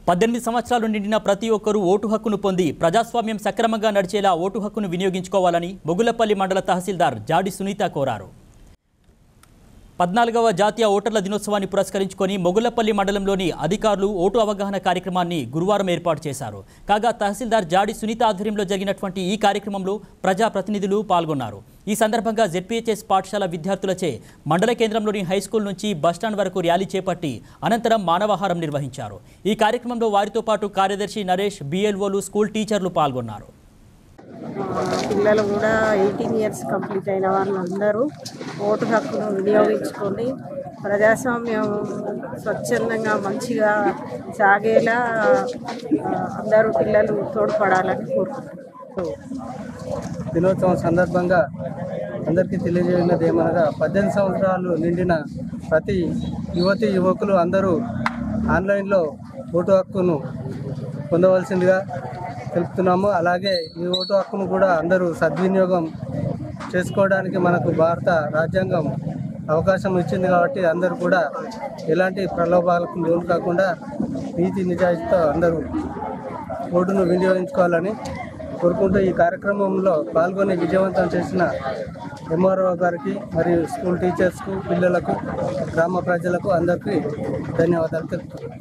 18 సంవత్సరాలు నిండిన ప్రతి ఒక్కరూ ఓటు హక్కును పొంది ప్రజాస్వామ్యం సక్రమంగా నడిచేలా ఓటు హక్కును వినియోగించుకోవాలని మొగుళ్లపల్లి మండల తహసీల్దార్ జాడి సునీత కోరారు. 14వ జాతీయ ఓటర్ల దినోత్సవాన్ని పురస్కరించుకొని మొగుళ్లపల్లి మండలంలోని అధికారులు ఓటు అవగాహన కార్యక్రమాన్ని గురువారం ఏర్పాటు చేశారు. కాగా తహసీల్దార్ జాడి సునీత ఆధ్వర్యంలో జరిగినటువంటి ఈ కార్యక్రమంలో ప్రజాప్రతినిధులు పాల్గొన్నారు. ఈ సందర్భంగా జెడ్పీహెచ్ఎస్ పాఠశాల విద్యార్థులచే మండల కేంద్రంలోని హైస్కూల్ నుంచి బస్టాండ్ వరకు ర్యాలీ చేపట్టి అనంతరం మానవాహారం నిర్వహించారు. ఈ కార్యక్రమంలో వారితో పాటు కార్యదర్శి నరేష్, బిఎల్ఓలు, స్కూల్ టీచర్లు పాల్గొన్నారు. పిల్లలు కూడా 18 ఇయర్స్ కంప్లీట్ అయిన వాళ్ళందరూ ఓటు హక్కును వినియోగించుకొని ప్రజాస్వామ్యం స్వచ్ఛందంగా మంచిగా సాగేలా అందరూ పిల్లలు తోడ్పడాలని కోరుకుంటున్నారు. దినోత్సవం సందర్భంగా అందరికీ తెలియజేయనది ఏమనగా 18 సంవత్సరాలు నిండిన ప్రతి యువకులు అందరూ ఆన్లైన్లో ఓటు హక్కును పొందవలసిందిగా తెలుపుతున్నాము. అలాగే ఈ ఓటు హక్కును కూడా అందరూ సద్వినియోగం చేసుకోవడానికి మనకు భారత రాజ్యాంగం అవకాశం ఇచ్చింది కాబట్టి అందరూ కూడా ఎలాంటి ప్రలోభాలకు లోను కాకుండా నీతి నిజాయితీతో అందరూ ఓటును వినియోగించుకోవాలని కోరుకుంటూ ఈ కార్యక్రమంలో పాల్గొని విజయవంతం చేసిన ఎంఆర్ఓ గారికి మరియు స్కూల్ టీచర్స్కు, పిల్లలకు, గ్రామ ప్రజలకు అందరికీ ధన్యవాదాలు తెలుపుతున్నాను.